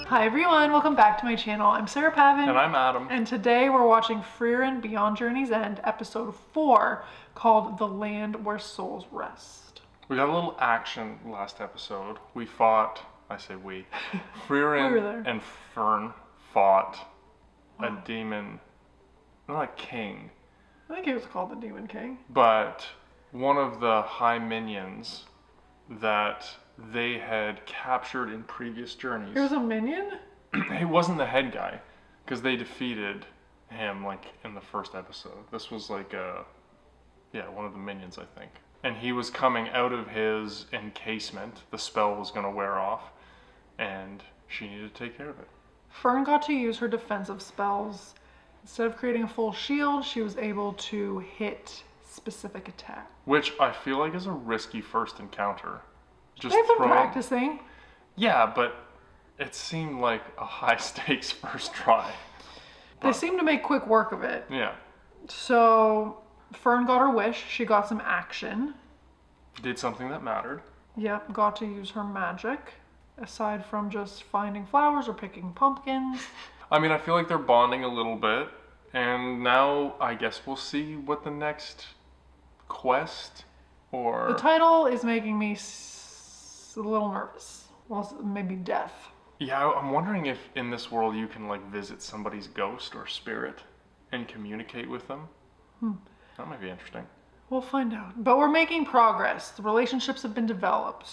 Hi everyone, welcome back to my channel. I'm Sarah Pavin. And I'm Adam. And today we're watching Frieren Beyond Journey's End, episode 4, called The Land Where Souls Rest. We got a little action last episode. We fought, I say we, Frieren and Fern fought a demon, not a king. I think he was called the Demon King. But one of the high minions that they had captured in previous journeys. He was a minion? He wasn't the head guy, because they defeated him like in the first episode. This was like one of the minions, I think. And he was coming out of his encasement. The spell was going to wear off, and she needed to take care of it. Fern got to use her defensive spells. Instead of creating a full shield, she was able to hit specific attack. Which I feel like is a risky first encounter. Just they've been practicing. Yeah, but it seemed like a high stakes first try. They seemed to make quick work of it. Yeah. So Fern got her wish. She got some action. Did something that mattered. Yep, got to use her magic. Aside from just finding flowers or picking pumpkins. I mean, I feel like they're bonding a little bit. And now I guess we'll see what the next quest or... The title is making me a little nervous. Well, maybe death. Yeah, I'm wondering if in this world you can like visit somebody's ghost or spirit and communicate with them. That might be interesting. We'll find out. But we're making progress. The relationships have been developed.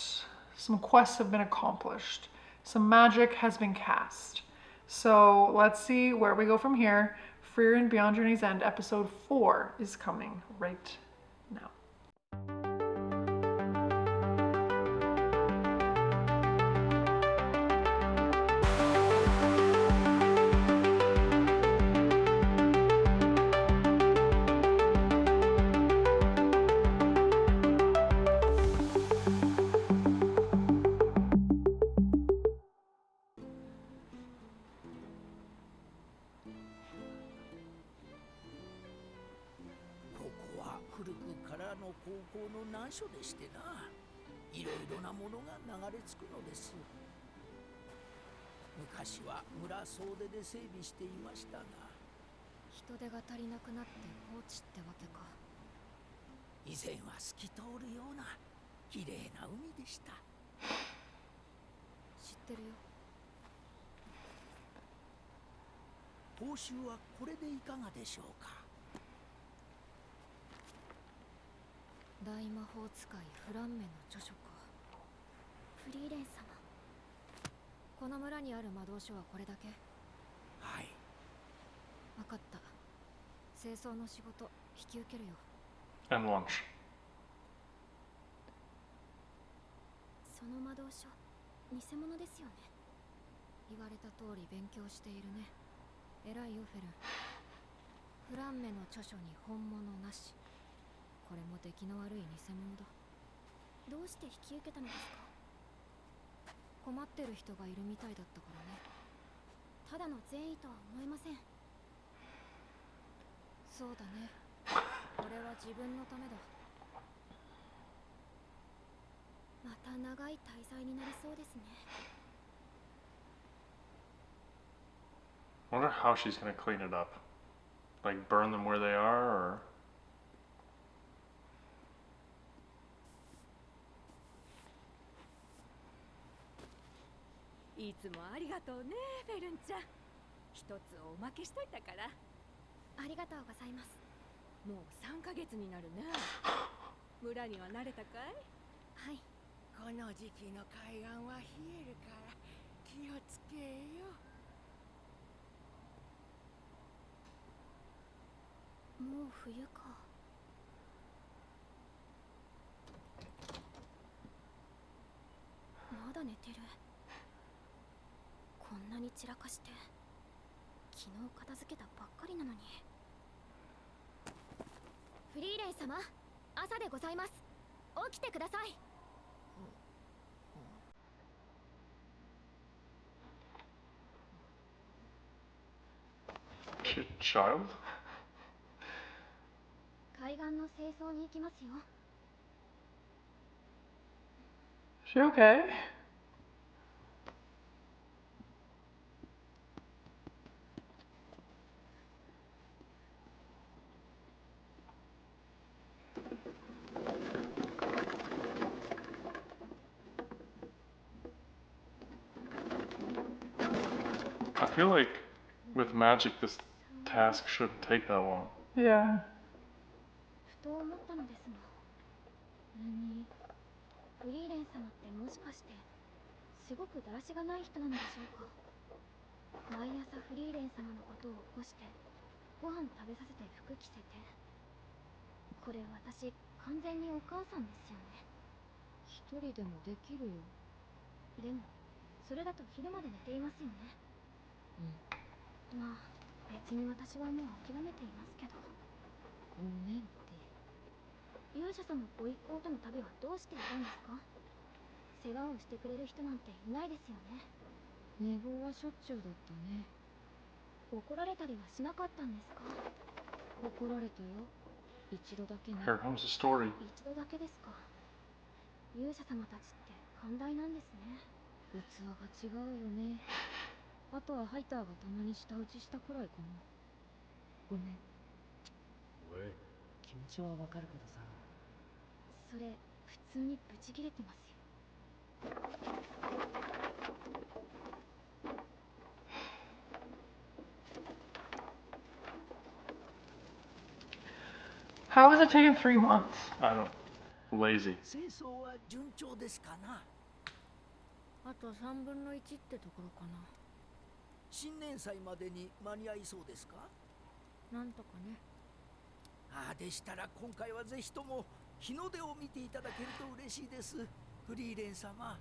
Some quests have been accomplished. Some magic has been cast. So let's see where we go from here. Frieren Beyond Journey's End, episode 4 is coming right now.昔は村総出で整備していましたが、人手が足りなくなって放置ってわけか。以前は透き通るような綺麗な海でした。知ってるよ。報酬はこれでいかがでしょうか。大魔法使いフランメの著書か。フリーレン様、この村にある魔導書はこれだけ？はい。わかった。清掃の仕事引き受けるよ。And lunch. その魔導書、偽物ですよね。言われた通り勉強しているね。偉いよフェルン。フランメの著書に本物なし。これも出来の悪い偽物だ。どうして引き受けたのですか？困ってる人がいるみたいだったからね。ただの善意とは思えません。そうだね。これは自分のためだ。また長い滞在になりそうですね。I wonder how she's gonna clean it up. Like burn them where they are, or... いつもありがとうね、フェルンちゃん。一つおまけしといたから。ありがとうございます。もう3ヶ月になるね。村には慣れたかい？はい。この時期の海岸は冷えるから気をつけよ。もう冬か。まだ寝てる。こんなに散らかして昨日片付けたばっかりなのに。フリーレン様、朝でございます。起きてください。Child? 海岸の清掃に行きますよ。She okay? I feel like with magic, this task shouldn't take that long. Yeah. ふと思ったのですが、フリーレン様ってもしかしてすごくだらしがない人なのでしょうか。毎朝フリーレン様のことを起こしてご飯食べさせて服着せて、これ私完全にお母さんですよね。一人でもできるよ。でもそれだと昼まで寝ていますよね。まあ別に私はもう諦めていますけど。ごめんって。勇者様ご一行との旅はどうしていたんですか。世話をしてくれる人なんていないですよね。寝坊はしょっちゅうだったね。怒られたりはしなかったんですか。怒られたよ。一度だけね。 Here comes the story. 一度だけですか。勇者様たちって寛大なんですね。器が違うよね。あとはハイターがたまに舌打ちしたくらいかな。ごめん。おい、気持ちはわかるけどさ。それ普通にブチ切れてますよ。How has it taken 3 months? I don't. Lazy. 清掃は順調ですかな。あと3分の1ってところかな。新年祭までに間に合いそうですか。なんとかね。ああ、でしたら今回はぜひとも日の出を見ていただけると嬉しいです、フリーレン様。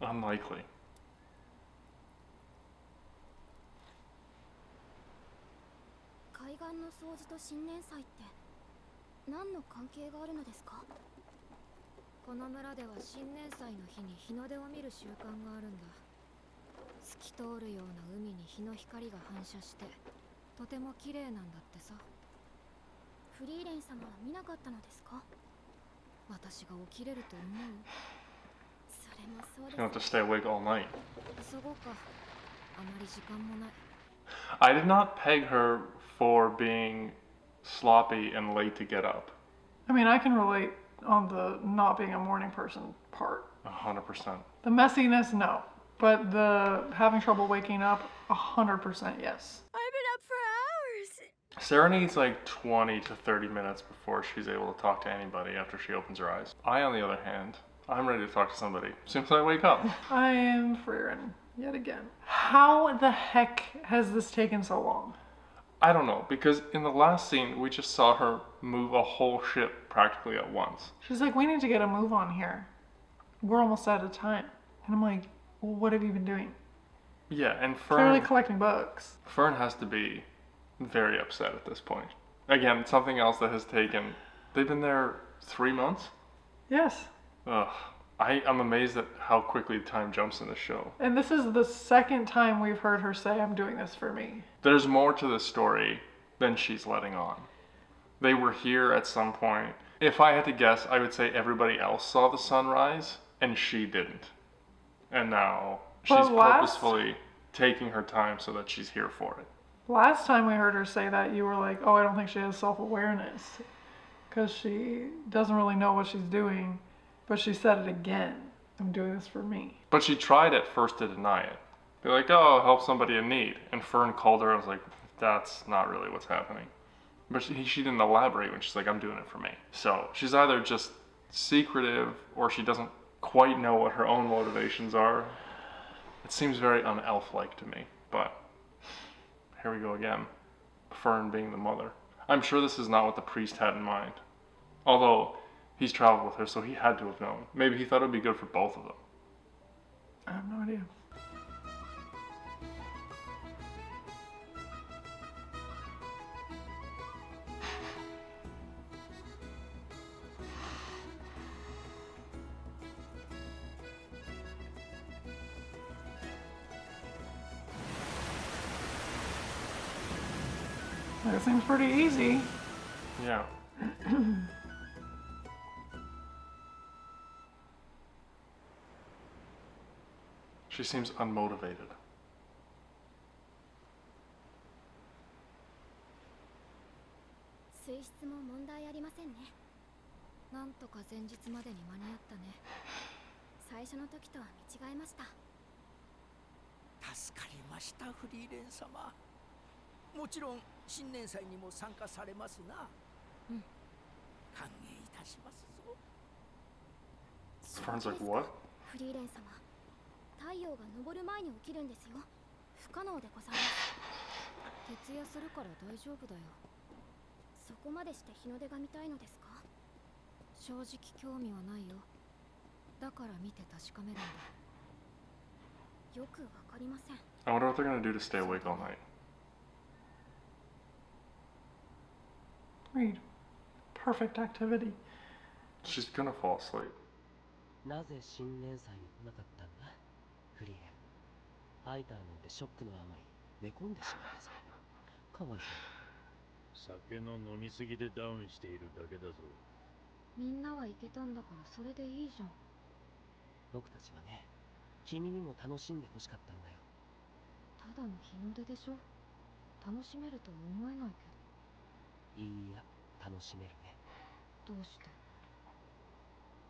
Unlikely. 海岸の掃除と新年祭って何の関係があるのですか。この村では新年祭の日に日の出を見る習慣があるんだ。透き通るような海に日の光が反射してとても綺麗なんだってさ。フリーレン様は見なかったのですか。私が起きれると思う。それもそうです。 You have to stay awake all night. 急ごうか。あまり時間もない。I did not peg her for being sloppy and late to get up. I mean, I can relate on the not being a morning person part. 100%. The messiness, no. But the having trouble waking up, 100% yes. I've been up for hours. Sarah needs like 20 to 30 minutes before she's able to talk to anybody after she opens her eyes. I, on the other hand, I'm ready to talk to somebody as soon as I wake up. I am Freerin yet again. How the heck has this taken so long? I don't know, because in the last scene, we just saw her move a whole ship practically at once. She's like, we need to get a move on here. We're almost out of time. And I'm like, well, what have you been doing? Yeah, and Clearly Fern collecting books. has to be very upset at this point. Again, something else that has taken... They've been there 3 months? Yes. Ugh. I'm amazed at how quickly time jumps in the show. And this is the second time we've heard her say, I'm doing this for me. There's more to this story than she's letting on. They were here at some point. If I had to guess, I would say everybody else saw the sunrise and she didn't. And now she's But last- purposefully taking her time so that she's here for it. Last time we heard her say that, you were like, oh, I don't think she has self-awareness. Because she doesn't really know what she's doing. But she said it again. I'm doing this for me. But she tried at first to deny it. They're like, oh, help somebody in need. And Fern called her and was like, that's not really what's happening. But she didn't elaborate when she's like, I'm doing it for me. So she's either just secretive or she doesn't quite know what her own motivations are. It seems very un-elf-like to me. But here we go again. Fern being the mother. I'm sure this is not what the priest had in mind. Although he's traveled with her, so he had to have known. Maybe he thought it would be good for both of them. I have no idea. That seems pretty easy. Yeah. She seems unmotivated. 水質も問題ありませんね。なんとか前日までに間に合ったね。最初の時とは見違えました。助かりました、フリーレン様。もちろん新年祭にも参加されますな。うん。歓迎いたしますぞ。 Fern's like, what? フリーレン様、太陽が昇る前に起きるんですよ。不可能でございます。徹夜するから大丈夫だよ。そこまでして日の出が見たいのですか？正直興味はないよ。だから見て確かめるんだ。よくわかりません。 I wonder what they're gonna do to stay awake all night. Read. Perfect activity. She's gonna fall asleep. なぜ新年祭に来なかったんだフリーレン。ハイターなんてショックのあまり寝込んでしまったぞ。かわいそう。酒の飲みすぎでダウンしているだけだぞ。みんなは行けたんだからそれでいいじゃん。僕たちはね、君にも楽しんでほしかったんだよ。ただの日の出でしょ。楽しめるとは思えないけいいや、楽しめるね。ど。どうして？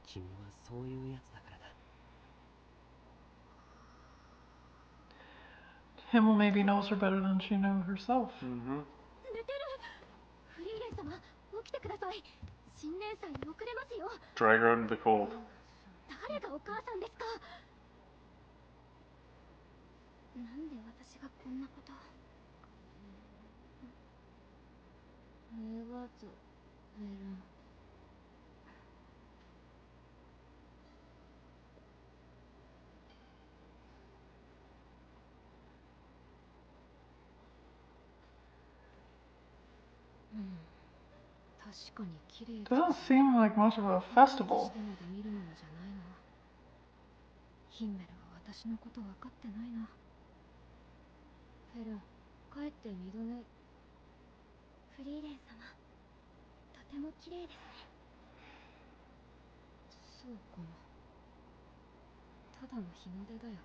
君はそういうやつだからだ。 Himmel maybe knows her better than she knew herself. Mm-hmm. 寝てる。フリーレン様、起きてください。新年祭に遅れますよ。 Drag her out into the cold. 誰がお母さんですか？なんで私がこんなこと。ありがとう、ヘレン。確かに綺麗。 Doesn't seem like much of a festival. 見るものじゃないな。ヒンメルは私のこと分かってないな。ヘレン、帰って二度寝。フリーレン様、とても綺麗ですね。そうかな。ただの日の出だよ。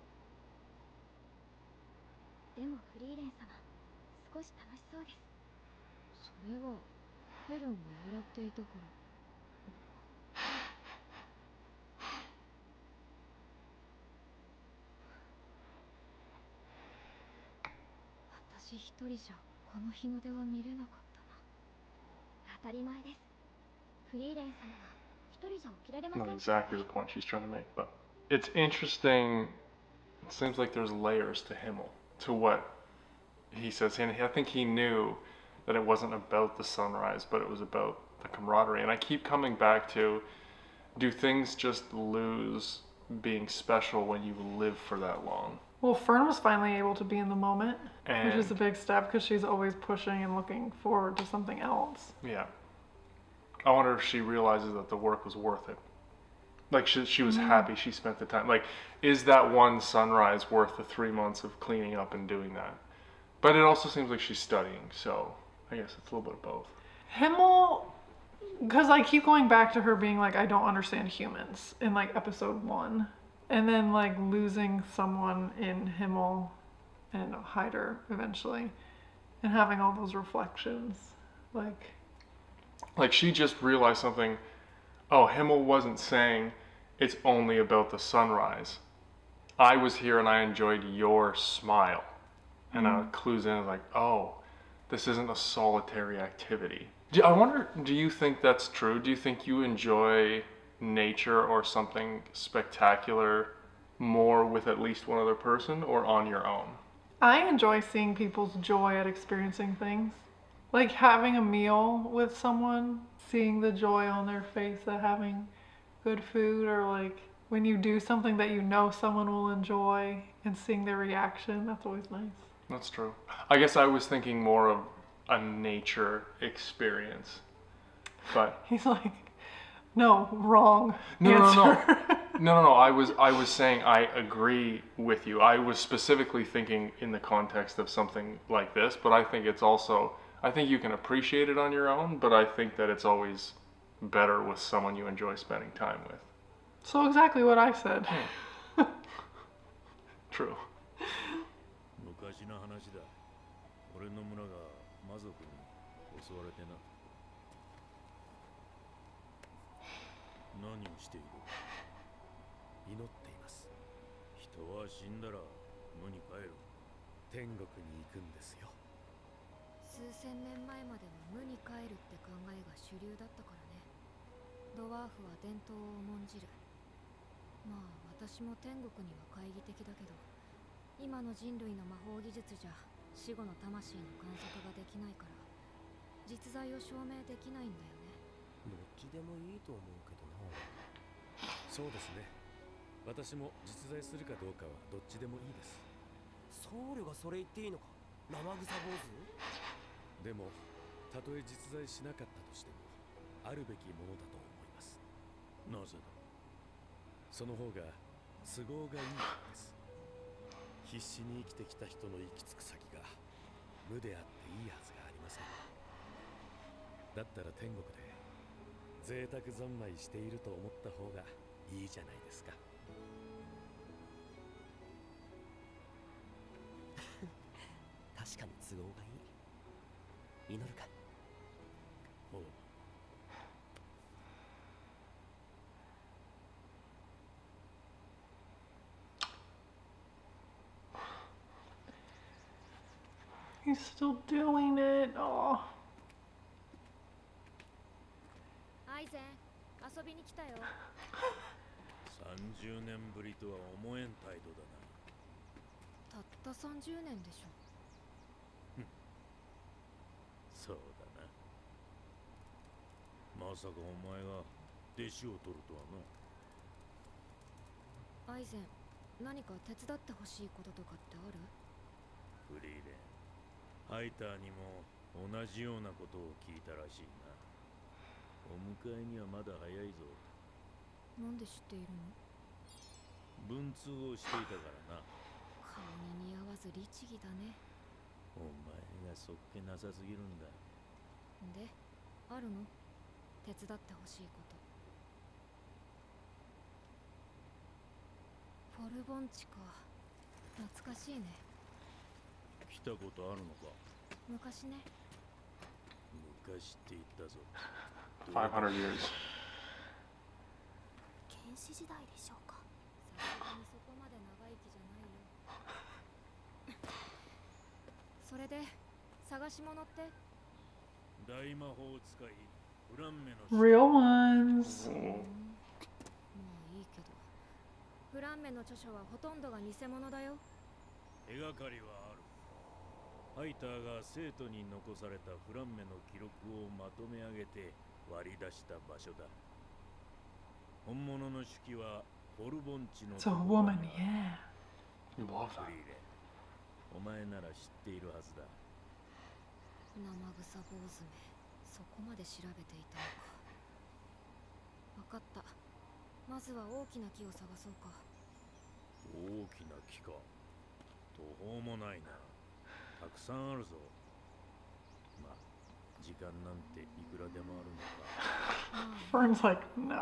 でもフリーレン様、少し楽しそうです。それはヘレンが笑っていたから。私一人じゃこの日の出は見れなかったな。当たり前です。フリーレン様は一人じゃ起きられません。 Not exactly the point she's trying to make, but it's interesting. It seems like there's layers to Himmel, to what he says. And I think he knew that it wasn't about the sunrise, but it was about the camaraderie. And I keep coming back to, do things just lose being special when you live for that long? Well, Fern was finally able to be in the moment, which is a And- big step because she's always pushing and looking forward to something else. Yeah. I wonder if she realizes that the work was worth it. Like she was happy she spent the time. Like, is that one sunrise worth the 3 months of cleaning up and doing that? But it also seems like she's studying, so I guess it's a little bit of both. Himmel, because I keep going back to her being like, I don't understand humans in like episode 1. And then like losing someone in Himmel and Hyder eventually. And having all those reflections. Like she just realized something. Oh, Himmel wasn't saying it's only about the sunrise. I was here and I enjoyed your smile. And it clues in like, oh, this isn't a solitary activity. I wonder, do you think that's true? Do you think you enjoy nature or something spectacular more with at least one other person or on your own? I enjoy seeing people's joy at experiencing things. Like having a meal with someone, seeing the joy on their face at having good food, or like when you do something that you know someone will enjoy and seeing their reaction, that's always nice. That's true. I guess I was thinking more of a nature experience. But He's like, no, wrong. no. answer." No. I was saying I agree with you. I was specifically thinking in the context of something like this, but I think it's also, I think you can appreciate it on your own, but I think that it's always better with someone you enjoy spending time with. So exactly what I said. True. 昔の話だ。俺の村が魔族に襲われてな。何をしている？祈っています。人は死んだら無に帰る。天国に行くんですよ。数千年前までは無に帰るって考えが主流だったからね。ドワーフは伝統を重んじる。まあ私も天国には懐疑的だけど、今の人類の魔法技術じゃ死後の魂の観測ができないから実在を証明できないんだよね。どっちでもいいと思うけどな。そうですね。私も実在するかどうかはどっちでもいいです。僧侶がそれ言っていいのか、生臭坊主。でもたとえ実在しなかったとしてもあるべきものだと思います。なぜだ？その方が都合がいいからです。必死に生きてきた人の行き着く先が無であっていいはずがありません。だったら天国で贅沢三昧していると思った方がいいじゃないですか。確かに都合がいい。祈るか。おう。He's still doing it. Oh. アイゼン、遊びに来たよ。30年ぶりとは思えん態度だな。たった30年でしょ。そうだな。まさかお前が弟子を取るとはな。アイゼン、何か手伝ってほしいこととかってある？フリーレン、ハイターにも同じようなことを聞いたらしいな。お迎えにはまだ早いぞ。なんで知っているの？文通をしていたからな。顔に似合わず律儀だね。お前がそっけなさすぎるんだ。で、あるの？手伝ってほしいこと。フォルボンチか。懐かしいね。来たことあるのか？昔ね。昔って言ったぞ。500 years. 原始時代でしょうか。さすがにそこまで長生きじゃないよ。それで探し物って？大魔法を使いフランメの Real ones. もういいけど、フランメの著書はほとんどが偽物だよ。手がかりはある。ハイターが生徒に残されたフランメの記録をまとめ上げて割り出した場所だ。本物の手記はフォルボンチの It's a woman, yeah. You love フ that. リーレン、お前なら知っているはずだ。生臭坊主め、そこまで調べていたのか。わかった。まずは大きな木を探そうか。大きな木か。途方もないな。たくさんあるぞ。まあ、時間なんていくらでもあるのか。Fern's like, no. でも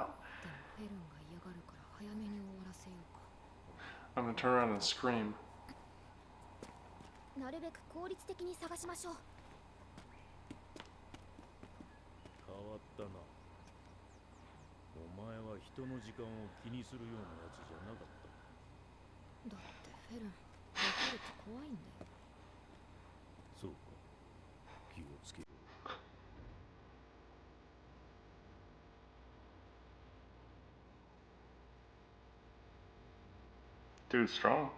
フェルンが嫌がるから早めに終わらせようか。I'm gonna turn around and scream. なるべく効率的に探しましょう。変わったな。お前は人の時間を気にするようなやつじゃなかった。だってフェルン、怒ると怖いんだよ。そうか。気をつける。Dude's strong.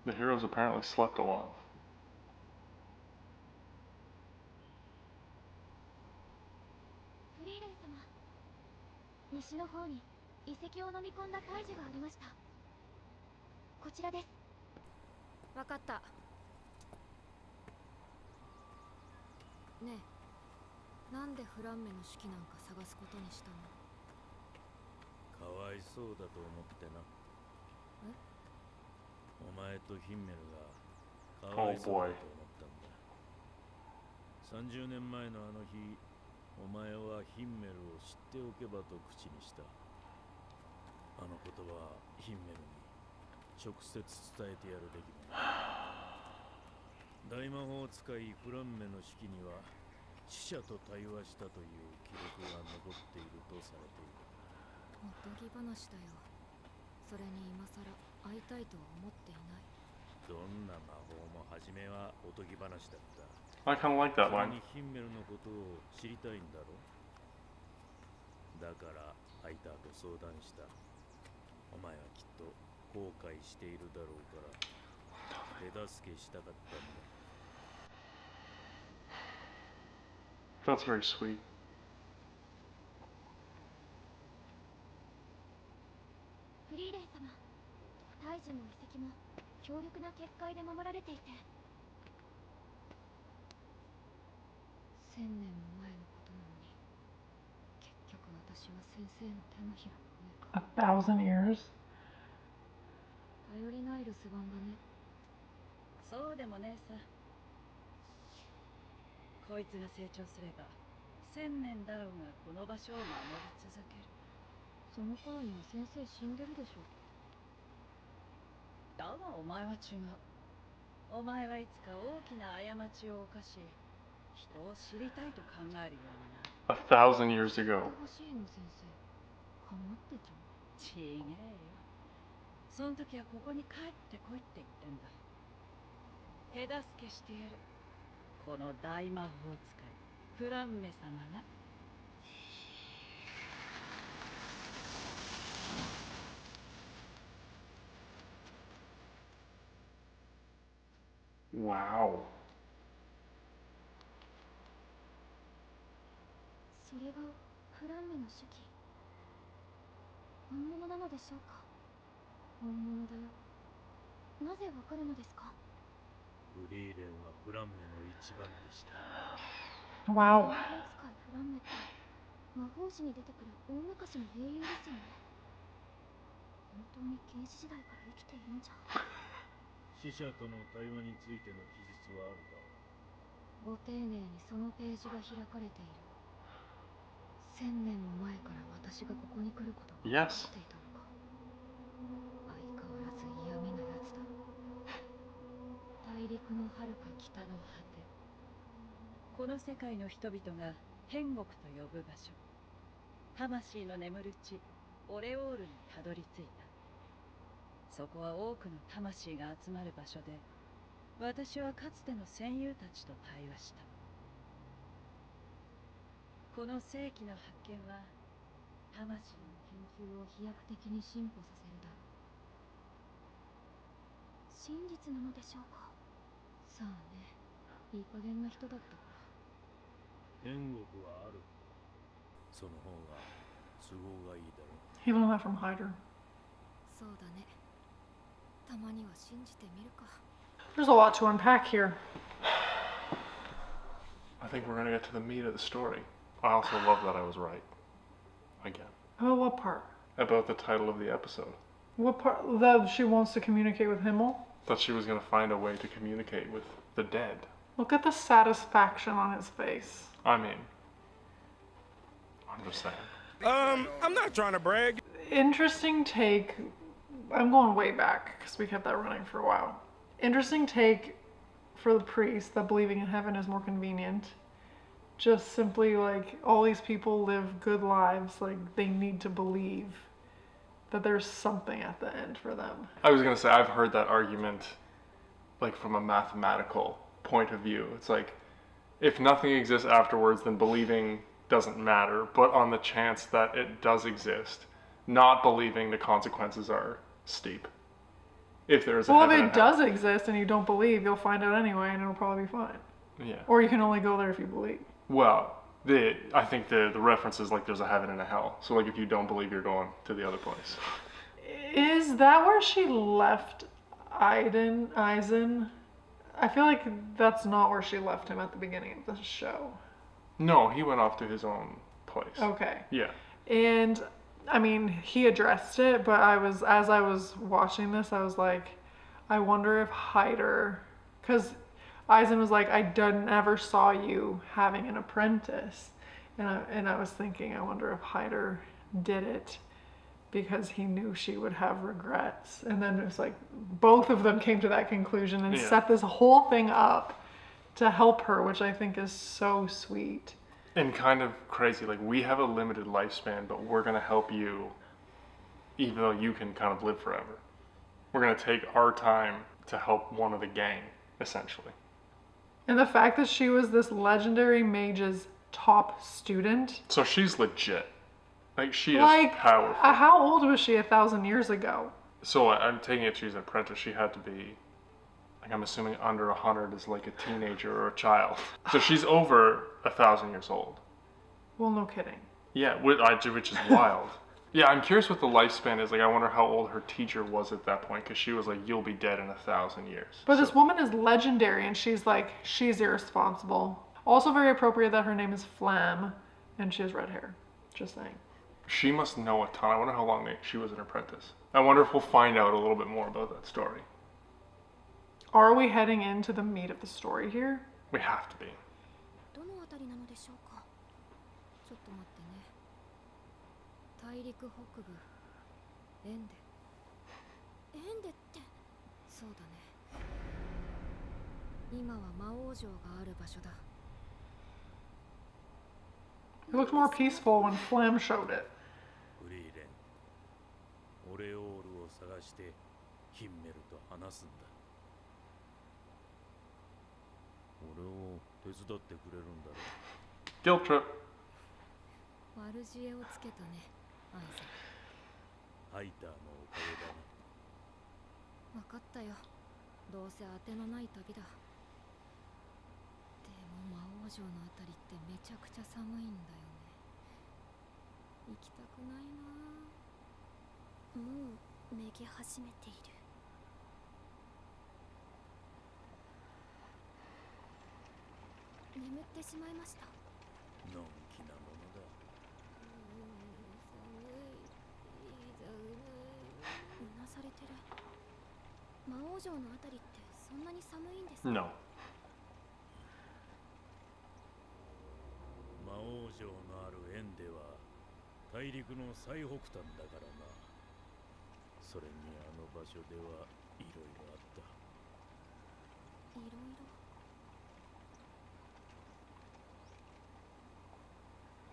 The heroes apparently slept a lot. フリーレン様、西の方に遺跡を飲み込んだ大樹がありました。こちらです。わかった。ねえ、なんでフランメの手記なんか探すことにしたの？かわいそうだと思ってな。お前とヒンメルがかわいそうだと思ったんだ。30年前のあの日、お前はヒンメルを知っておけばと口にした。あの言葉はヒンメルに直接伝えてやるべきもの。大魔法使いフランメの式には死者と対話したという記録が残っているとされている。おとぎ話だよ。それに今さら会いたいとは思っていない。どんな魔法も初めはおとぎ話だった。I kind of like that それ line. にヒンメルのことを知りたいんだろ。だからハイターと相談した。お前はきっと後悔しているだろうから手助けしたかったんだ。That's very sweet. フリーレン様、大樹も遺跡も強力な結界で守られていて、1000年も前のことなのに、結局私は先生の手のひらの上か。1,000 years? 頼りない留守番だね。そうでもねえさ。こいつが成長すれば1000年だろうがこの場所を守り続ける。その頃には先生死んでるでしょ。だがお前は違う。お前はいつか大きな過ちを犯し、人を知りたいと考えるようになる。1,000 years ago. 欲しいの先生。かまってちゃう。ちげえよ。その時はここに帰ってこいって言ってんだ。手助けしてやる。この大魔法使いフランメ様が。Wow. それがフランメの手記。本物なのでしょうか。本物だよ。なぜわかるのですか。フリーレンはフランメの一番でした。Wow. 魔法使いフランメって魔法史に出てくる大昔の英雄ですよね。本当に原始時代から生きているんじゃ。死者との対話についての記述はあるか。ご丁寧にそのページが開かれている。1000年も前から私がここに来ることが分かっていたのか。相変わらず嫌味なやつだ。大陸の遥か北の果て。この世界の人々が天国と呼ぶ場所。魂の眠る地オレオールにたどり着いた。そこは多くの魂が集まる場所で、私はかつての戦友たちと対話した。この世紀の発見は魂の研究を飛躍的に進歩させるだろう。真実なのでしょうか。さあね、いい加減な人だったから。天国はある。その方が都合がいいだろう。 He learned that from Hyder. そうだね。たまには信じてみるか。There's a lot to unpack here. I think we're gonna get to the meat of the story. I also love that I was right. Again. Oh, what part? About the title of the episode. What part? That she wants to communicate with Himmel? That she was gonna find a way to communicate with the dead. Look at the satisfaction on his face. I mean, I'm just saying. I'm not trying to brag. Interesting take. I'm going way back because we kept that running for a while. Interesting take for the priest that believing in heaven is more convenient. Just simply like all these people live good lives, like they need to believe that there's something at the end for them. I was gonna say, I've heard that argument like from a mathematical point of view. It's like, if nothing exists afterwards, then believing doesn't matter. But on the chance that it does exist, not believing, the consequences are steep. If there is a Well, if heaven it and hell. does exist and you don't believe, you'll find out anyway and it'll probably be fine. Yeah. Or you can only go there if you believe. Well, I think the reference is like there's a heaven and a hell. So like if you don't believe, you're going to the other place. Is that where she left Eisen? I feel like that's not where she left him at the beginning of the show. No, he went off to his own place. Okay. Yeah. And I mean, he addressed it, but as I was watching this, I was like, I wonder if Hyder, because Aizen was like, I never saw you having an apprentice. And I was thinking, I wonder if Hyder did it because he knew she would have regrets. And then it was like, both of them came to that conclusion and set this whole thing up to help her, which I think is so sweet. And kind of crazy, like we have a limited lifespan, but we're gonna help you even though you can kind of live forever. We're gonna take our time to help one of the gang, essentially. And the fact that she was this legendary mage's top student. So she's legit. Like she like, is powerful. How old was she 1,000 years ago? So I'm taking it she's an apprentice. She had to be, like I'm assuming under 100 is like a teenager or a child. So she's over 1,000 years old. Well, no kidding. Yeah, which is wild. Yeah, I'm curious what the lifespan is. Like, I wonder how old her teacher was at that point, because she was like, "You'll be dead in 1,000 years." But this woman is legendary, and she's irresponsible. Also, very appropriate that her name is Flam, and she has red hair. Just saying. She must know a ton. I wonder how long she was an apprentice. I wonder if we'll find out a little bit more about that story. Are we heading into the meat of the story here? We have to be. どのあたりなのでしょうか。ちょっと待ってね。大陸北部エンデ。エンデってそうだね。今は魔王城がある場所だ。It looked more peaceful when Flam showed it. フリーレン、オレオールを探してヒンメルと話すんだ。俺を手伝ってくれるんだろ。Guilt trip. 悪知恵をつけたね、アイゼン。ハイターのおかげだな。分かったよ。どうせ当てのない旅だ。でも魔王城のあたりってめちゃくちゃ寒いんだよね。行きたくないな。もうめげ始めている。眠ってしまいました。のんきなものだ。うなされてる。魔王城のあたりってそんなに寒いんですか？ No. 魔王城のあるエンデは大陸の最北端だからな。それにあの場所ではいろいろあった。いろいろ。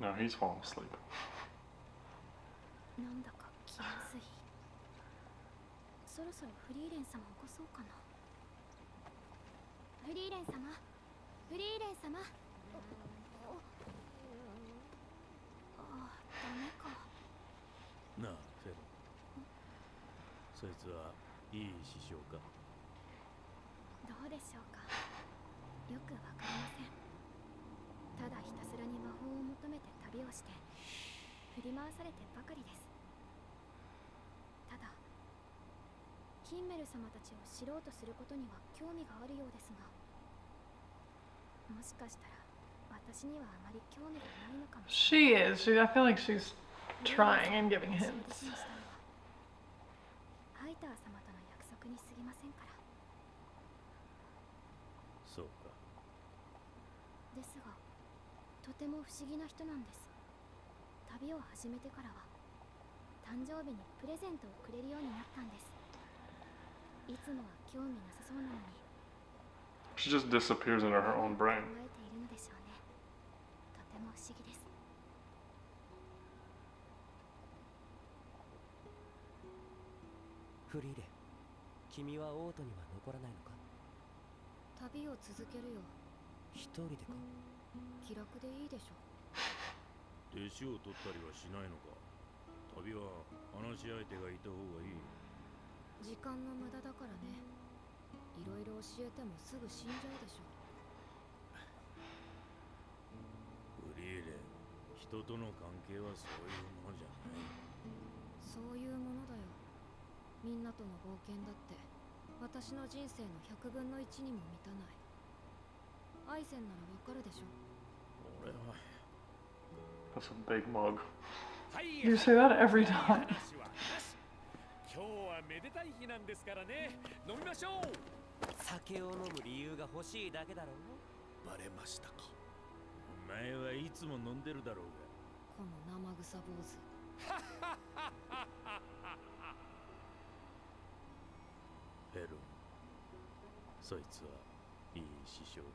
No, he's falling asleep. なんだか気まずい。そろそろフリーレン様起こそうかな。フリーレン様、フリーレン様。ダメか。なあ、フェロ。そいつはいい師匠か。どうでしょうか。よくわかりません。ただひたすらに魔法を求めて旅をして振り回されてばかりです。ただキンメル様たちを知ろうとすることには興味があるようですが、もしかしたら私にはあまり興味がないのかもしれない。 She is. I feel like she's trying and giving hints. ハイター様との約束に過ぎませんから。そうか。ですがとても不思議な人なんです。旅を始めてからは誕生日にプレゼントをくれるようになったんです。いつもは興味なさそうなのに。 She just disappears into her own brain. 考えているのでしょうね。とても不思議です。フリーレン、君はオートには残らないのか？旅を続けるよ。一人でか？気楽でいいでしょ。弟子を取ったりはしないのか。旅は話し相手がいた方がいい。時間の無駄だからね。いろいろ教えてもすぐ死んじゃうでしょ。フリーレン、人との関係はそういうものじゃない。そういうものだよ。みんなとの冒険だって私の人生の100分の1にも満たない。アイゼンならわかるでしょ。俺は That's a big mug. You say that every time. 今日はめでたい日なんですからね。飲みましょう。酒を飲む理由が欲しいだけだろう。バレましたか。お前はいつも飲んでるだろうこの生臭坊主。が。ペロン。そいつはいい師匠だ。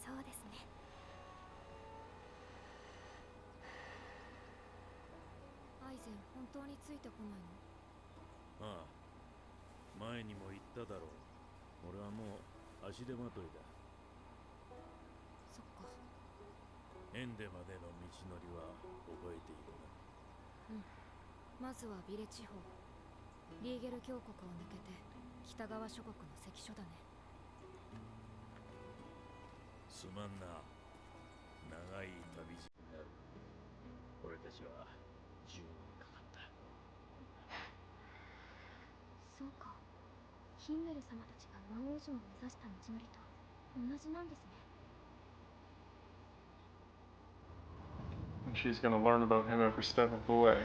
そうですね。アイゼン本当についてこないの？ああ、前にも言っただろう。俺はもう足手まといだ。そっか。エンデまでの道のりは覚えているうん。まずはビレ地方。リーゲル峡谷を抜けて北側諸国の関所だね。すまんな。長い旅路になる。俺たちは10年かかった。そうか。ヒンメル様たちが魔王城を目指した道のりと同じなんですね。And she's gonna learn about him every step of the way.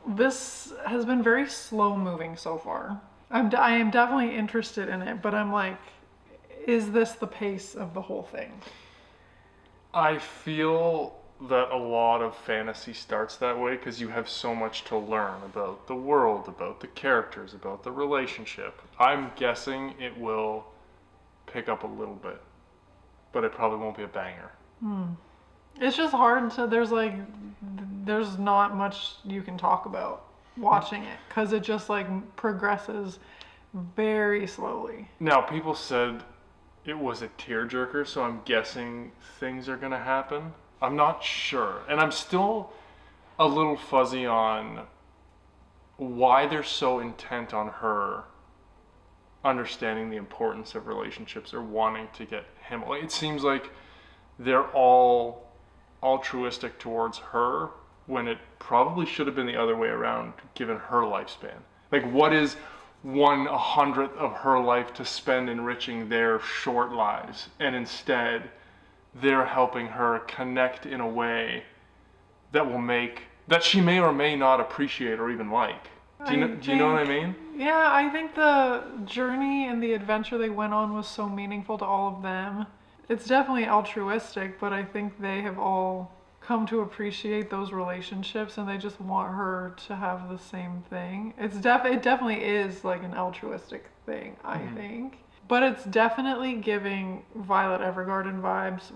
This has been very slow moving so far. I am definitely interested in it, but I'm like, is this the pace of the whole thing? I feel that a lot of fantasy starts that way because you have so much to learn about the world, about the characters, about the relationship. I'm guessing it will pick up a little bit, but it probably won't be a banger. It's just hard to, there's not much you can talk about watching it because it just like progresses very slowly. Now, people said it was a tearjerker, so I'm guessing things are gonna happen. I'm not sure, and I'm still a little fuzzy on why they're so intent on her understanding the importance of relationships or wanting to get him. It seems like they're all altruistic towards her when it probably should have been the other way around given her lifespan. Like, what is 1/100th of her life to spend enriching their short lives, and instead they're helping her connect in a way that will make that she may or may not appreciate or even like. Do you know what I mean? Yeah, I think the journey and the adventure they went on was so meaningful to all of them. It's definitely altruistic, but I think they have all come to appreciate those relationships and they just want her to have the same thing. It definitely is like an altruistic thing, I think. But it's definitely giving Violet Evergarden vibes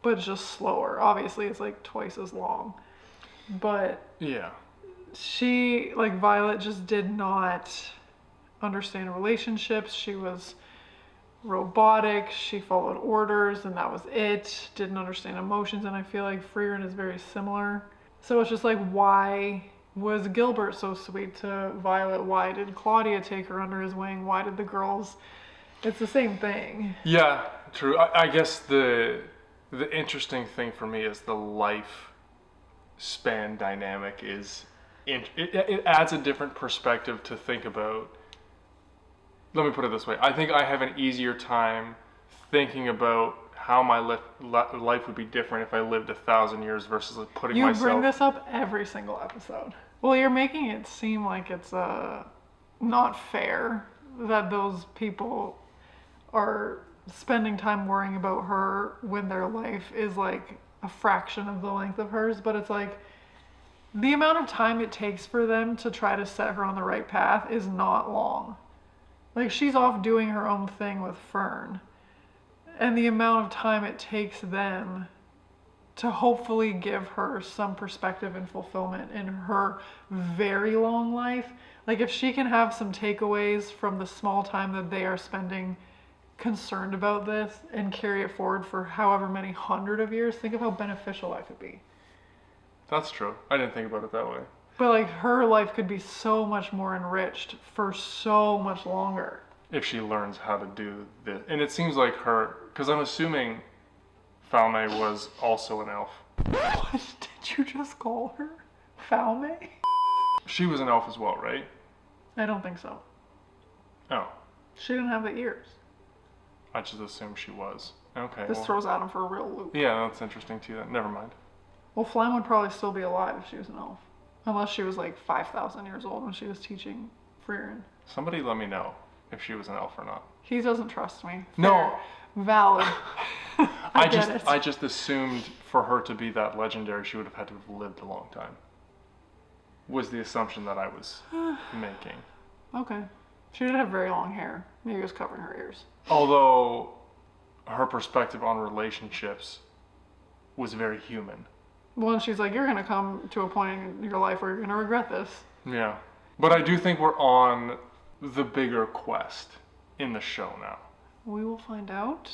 but just slower. Obviously, it's like twice as long. But yeah, Violet just did not understand relationships. She was robotic, she followed orders and that was it. Didn't understand emotions, and I feel like Frieren is very similar. So it's just like, why was Gilbert so sweet to Violet? Why did Claudia take her under his wing? Why did the girls? It's the same thing. Yeah, true. I guess the interesting thing for me is the life span dynamic it adds a different perspective to think about. Let me put it this way. I think I have an easier time thinking about how my life would be different if I lived 1,000 years versus putting myself... You bring this up every single episode. Well, you're making it seem like it's not fair that those people are spending time worrying about her when their life is like a fraction of the length of hers, but it's like the amount of time it takes for them to try to set her on the right path is not long. Like, she's off doing her own thing with Fern. And the amount of time it takes them to hopefully give her some perspective and fulfillment in her very long life. Like, if she can have some takeaways from the small time that they are spending concerned about this and carry it forward for however many hundred of years, think of how beneficial that could be. That's true. I didn't think about it that way. But like her life could be so much more enriched for so much longer. If she learns how to do this. And it seems like her, because I'm assuming Falme was also an elf. What did you just call her? Falme? She was an elf as well, right? I don't think so. Oh, She didn't have the ears. I just assumed she was. Okay. This well, throws Adam for a real loop. yeah, that's interesting too. Never mind. Well, Flem would probably still be alive if she was an elf. Unless she was like 5,000 years old when she was teaching Frieren. Somebody let me know if she was an elf or not. He doesn't trust me. No. Fair. Valid. I get it. I just assumed for her to be that legendary, she would have had to have lived a long time. Was the assumption that I was making. Okay. She did have very long hair. Maybe it was covering her ears. Although her perspective on relationships was very human. Well, and she's like, you're going to come to a point in your life where you're going to regret this. Yeah. But I do think we're on the bigger quest in the show now. We will find out.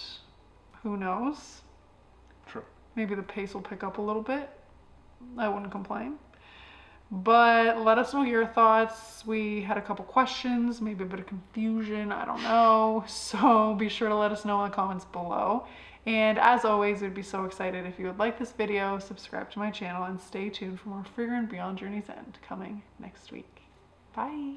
Who knows? True. Maybe the pace will pick up a little bit. I wouldn't complain. But let us know your thoughts. We had a couple questions, maybe a bit of confusion, I don't know. So be sure to let us know in the comments below. And as always, we'd be so excited if you would like this video, subscribe to my channel, and stay tuned for more Frieren Beyond Journey's End coming next week. Bye!